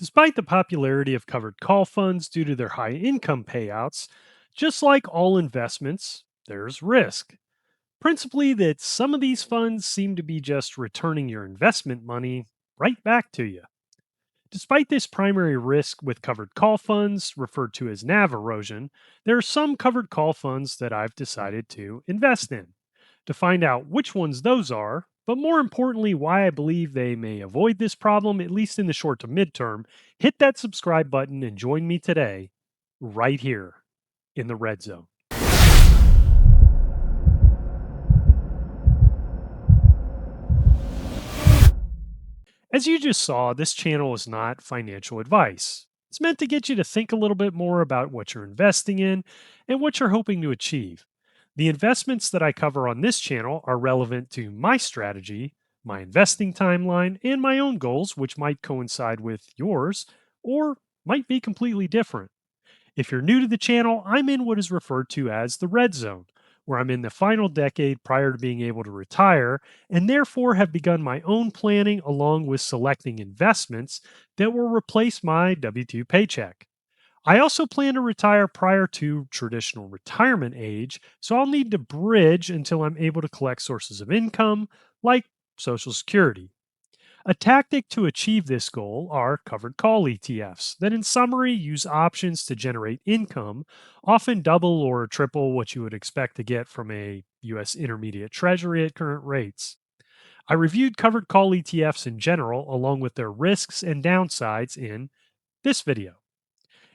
Despite the popularity of covered call funds due to their high income payouts, just like all investments, there's risk. Principally, that some of these funds seem to be just returning your investment money right back to you. Despite this primary risk with covered call funds, referred to as NAV erosion, there are some covered call funds that I've decided to invest in. To find out which ones those are, but more importantly, why I believe they may avoid this problem, at least in the short to midterm, hit that subscribe button and join me today, right here in the red zone. As you just saw, this channel is not financial advice. It's meant to get you to think a little bit more about what you're investing in and what you're hoping to achieve. The investments that I cover on this channel are relevant to my strategy, my investing timeline, and my own goals, which might coincide with yours or might be completely different. If you're new to the channel, I'm in what is referred to as the red zone, where I'm in the final decade prior to being able to retire, and therefore have begun my own planning along with selecting investments that will replace my W 2 paycheck. I also plan to retire prior to traditional retirement age, so I'll need to bridge until I'm able to collect sources of income like Social Security. A tactic to achieve this goal are covered call ETFs that, in summary, use options to generate income, often double or triple what you would expect to get from a US intermediate treasury at current rates. I reviewed covered call ETFs in general, along with their risks and downsides, in this video.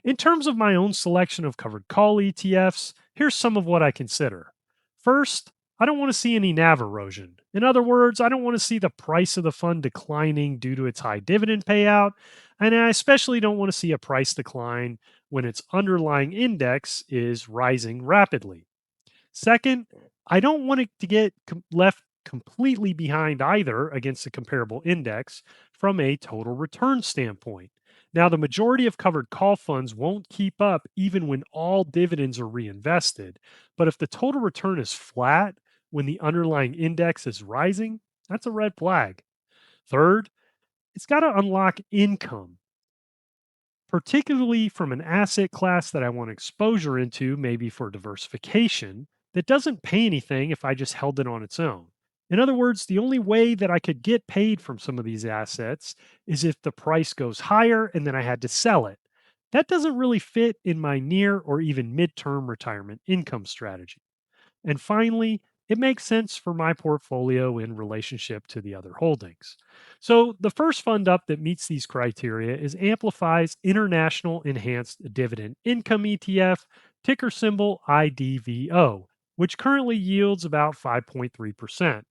In terms of my own selection of covered call ETFs, here's some of what I consider. First, I don't want to see any NAV erosion. In other words, I don't want to see the price of the fund declining due to its high dividend payout, and I especially don't want to see a price decline when its underlying index is rising rapidly. Second, I don't want it to get left completely behind either against a comparable index from a total return standpoint. Now, the majority of covered call funds won't keep up even when all dividends are reinvested. But if the total return is flat when the underlying index is rising, that's a red flag. Third, it's got to unlock income, particularly from an asset class that I want exposure into, maybe for diversification, that doesn't pay anything if I just held it on its own. In other words, the only way that I could get paid from some of these assets is if the price goes higher and then I had to sell it. That doesn't really fit in my near or even midterm retirement income strategy. And finally, it makes sense for my portfolio in relationship to the other holdings. So, the first fund up that meets these criteria is Amplify's International Enhanced Dividend Income ETF, ticker symbol IDVO, which currently yields about 5.3%.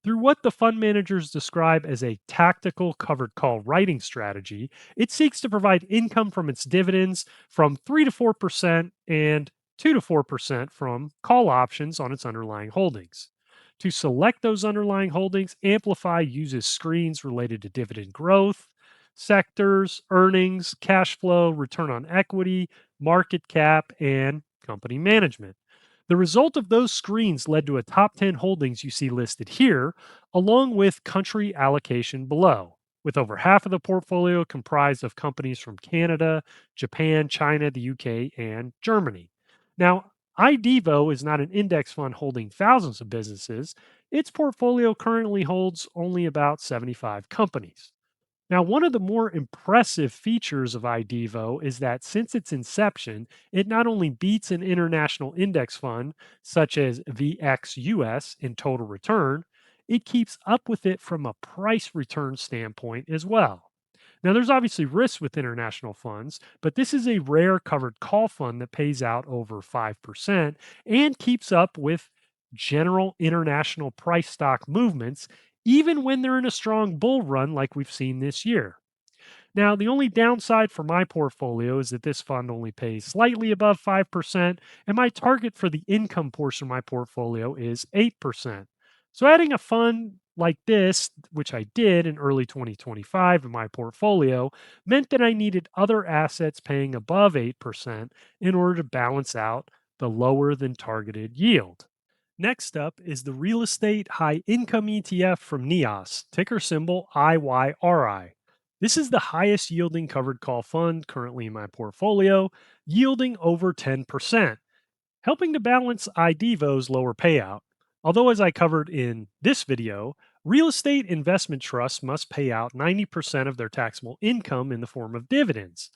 Through what the fund managers describe as a tactical covered call writing strategy, it seeks to provide income from its dividends from 3 to 4% and 2 to 4% from call options on its underlying holdings. To select those underlying holdings, Amplify uses screens related to dividend growth, sectors, earnings, cash flow, return on equity, market cap, and company management. The result of those screens led to a top 10 holdings you see listed here, along with country allocation below, with over half of the portfolio comprised of companies from Canada, Japan, China, the UK, and Germany. Now, IDVO is not an index fund holding thousands of businesses. Its portfolio currently holds only about 75 companies. Now, one of the more impressive features of IDVO is that since its inception, it not only beats an international index fund such as VXUS in total return, it keeps up with it from a price return standpoint as well. Now, there's obviously risks with international funds, but this is a rare covered call fund that pays out over 5% and keeps up with general international price stock movements, even when they're in a strong bull run like we've seen this year. Now, the only downside for my portfolio is that this fund only pays slightly above 5%, and my target for the income portion of my portfolio is 8%. So, adding a fund like this, which I did in early 2025 in my portfolio, meant that I needed other assets paying above 8% in order to balance out the lower than targeted yield. Next up is the Real Estate High Income ETF from NEOS, ticker symbol IYRI. This is the highest yielding covered call fund currently in my portfolio, yielding over 10%, helping to balance IDVO's lower payout. Although, as I covered in this video, real estate investment trusts must pay out 90% of their taxable income in the form of dividends.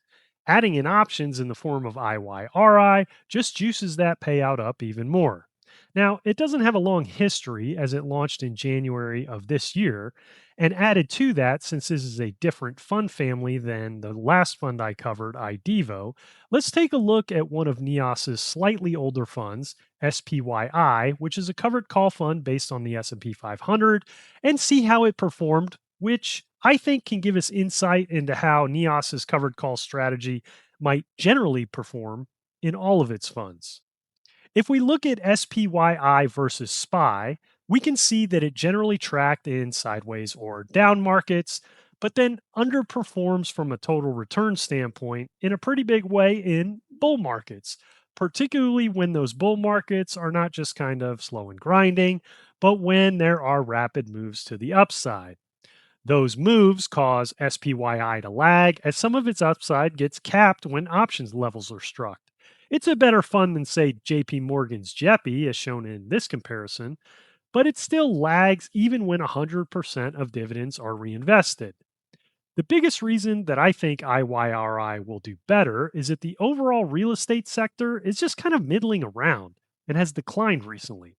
Adding in options in the form of IYRI just juices that payout up even more. Now, it doesn't have a long history as it launched in January of this year, and added to that, since this is a different fund family than the last fund I covered, IDVO, let's take a look at one of NEOS's slightly older funds, SPYI, which is a covered call fund based on the S&P 500, and see how it performed, which I think can give us insight into how NEOS's covered call strategy might generally perform in all of its funds. If we look at SPYI versus SPY, we can see that it generally tracked in sideways or down markets, but then underperforms from a total return standpoint in a pretty big way in bull markets, particularly when those bull markets are not just kind of slow and grinding, but when there are rapid moves to the upside. Those moves cause SPYI to lag as some of its upside gets capped when options levels are struck. It's a better fund than, say, JP Morgan's JEPI, as shown in this comparison, but it still lags even when 100% of dividends are reinvested. The biggest reason that I think IYRI will do better is that the overall real estate sector is just kind of middling around and has declined recently.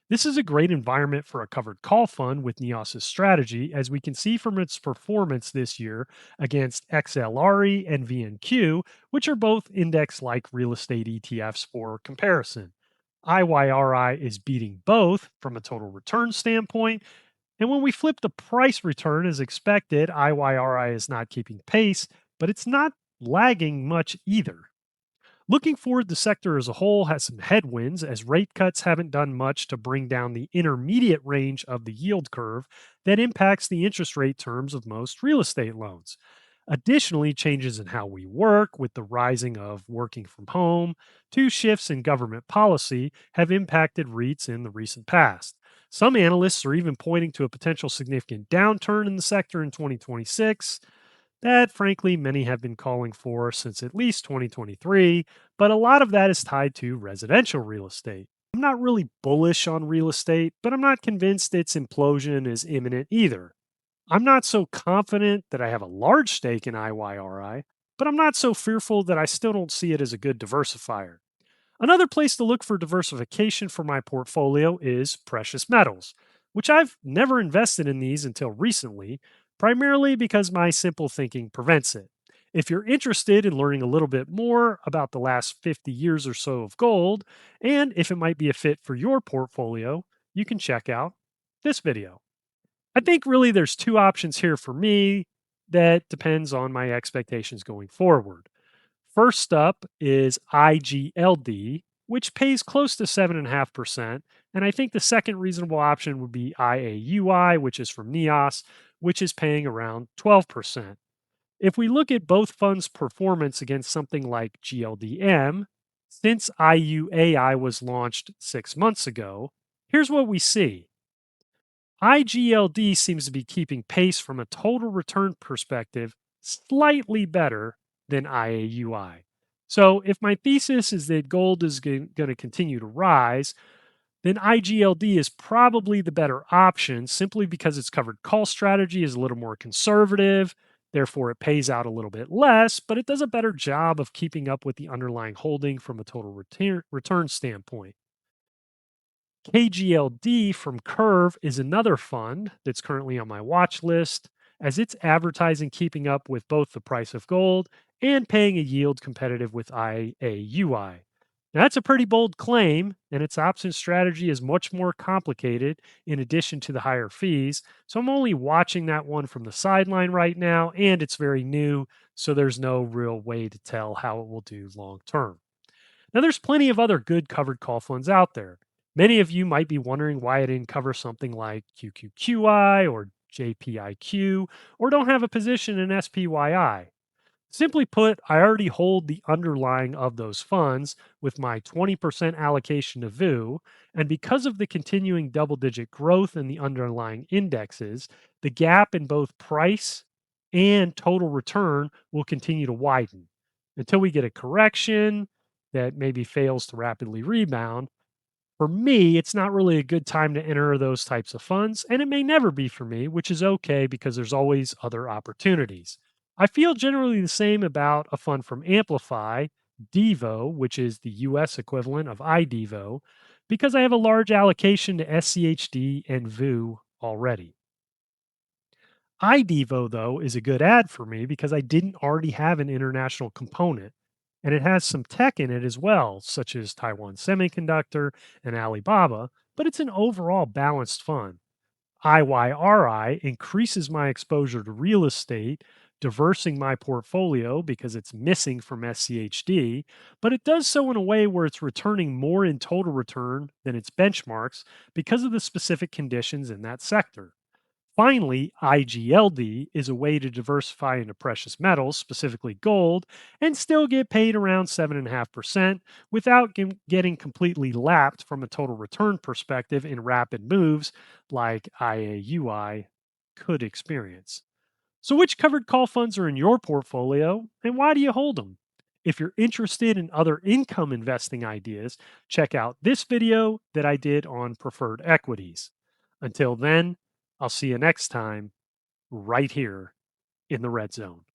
This is a great environment for a covered call fund with NEOS's strategy, as we can see from its performance this year against XLRE and VNQ, which are both index like real estate ETFs for comparison. IYRI is beating both from a total return standpoint, and when we flip the price return as expected, IYRI is not keeping pace, but it's not lagging much either. Looking forward, the sector as a whole has some headwinds as rate cuts haven't done much to bring down the intermediate range of the yield curve that impacts the interest rate terms of most real estate loans. Additionally, changes in how we work, with the rising of working from home, to shifts in government policy, have impacted REITs in the recent past. Some analysts are even pointing to a potential significant downturn in the sector in 2026 that, frankly, many have been calling for since at least 2023, but a lot of that is tied to residential real estate. I'm not really bullish on real estate, but I'm not convinced its implosion is imminent either. I'm not so confident that I have a large stake in IYRI, but I'm not so fearful that I still don't see it as a good diversifier. Another place to look for diversification for my portfolio is precious metals, which I've never invested in these until recently, primarily because my simple thinking prevents it. If you're interested in learning a little bit more about the last 50 years or so of gold, and if it might be a fit for your portfolio, you can check out this video. I think really there's two options here for me that depends on my expectations going forward. First up is IGLD, which pays close to 7.5%. And I think the second reasonable option would be IAUI, which is from NEOS, which is paying around 12%. If we look at both funds' performance against something like GLDM, since IUAI was launched 6 months ago, here's what we see. IGLD seems to be keeping pace from a total return perspective slightly better than IAUI. So, if my thesis is that gold is going to continue to rise, then IGLD is probably the better option simply because its covered call strategy is a little more conservative. Therefore, it pays out a little bit less, but it does a better job of keeping up with the underlying holding from a total return standpoint. KGLD from Curve is another fund that's currently on my watch list, as it's advertising keeping up with both the price of gold and paying a yield competitive with IAUI. Now, that's a pretty bold claim, and its option strategy is much more complicated in addition to the higher fees. So I'm only watching that one from the sideline right now, and it's very new, so there's no real way to tell how it will do long term. Now, there's plenty of other good covered call funds out there. Many of you might be wondering why I didn't cover something like QQQI or JPIQ, or don't have a position in SPYI. Simply put, I already hold the underlying of those funds with my 20% allocation to VU, and because of the continuing double digit growth in the underlying indexes, the gap in both price and total return will continue to widen until we get a correction that maybe fails to rapidly rebound. For me, it's not really a good time to enter those types of funds, and it may never be for me, which is okay because there's always other opportunities. I feel generally the same about a fund from Amplify, DEVO, which is the US equivalent of IDVO, because I have a large allocation to SCHD and VU already. IDVO, though, is a good ad for me because I didn't already have an international component. And it has some tech in it as well, such as Taiwan Semiconductor and Alibaba, but it's an overall balanced fund. IYRI increases my exposure to real estate, diversing my portfolio because it's missing from SCHD, but it does so in a way where it's returning more in total return than its benchmarks because of the specific conditions in that sector. Finally, IGLD is a way to diversify into precious metals, specifically gold, and still get paid around 7.5% without getting completely lapped from a total return perspective in rapid moves like IAUI could experience. So, which covered call funds are in your portfolio and why do you hold them? If you're interested in other income investing ideas, check out this video that I did on preferred equities. Until then, I'll see you next time right here in the red zone.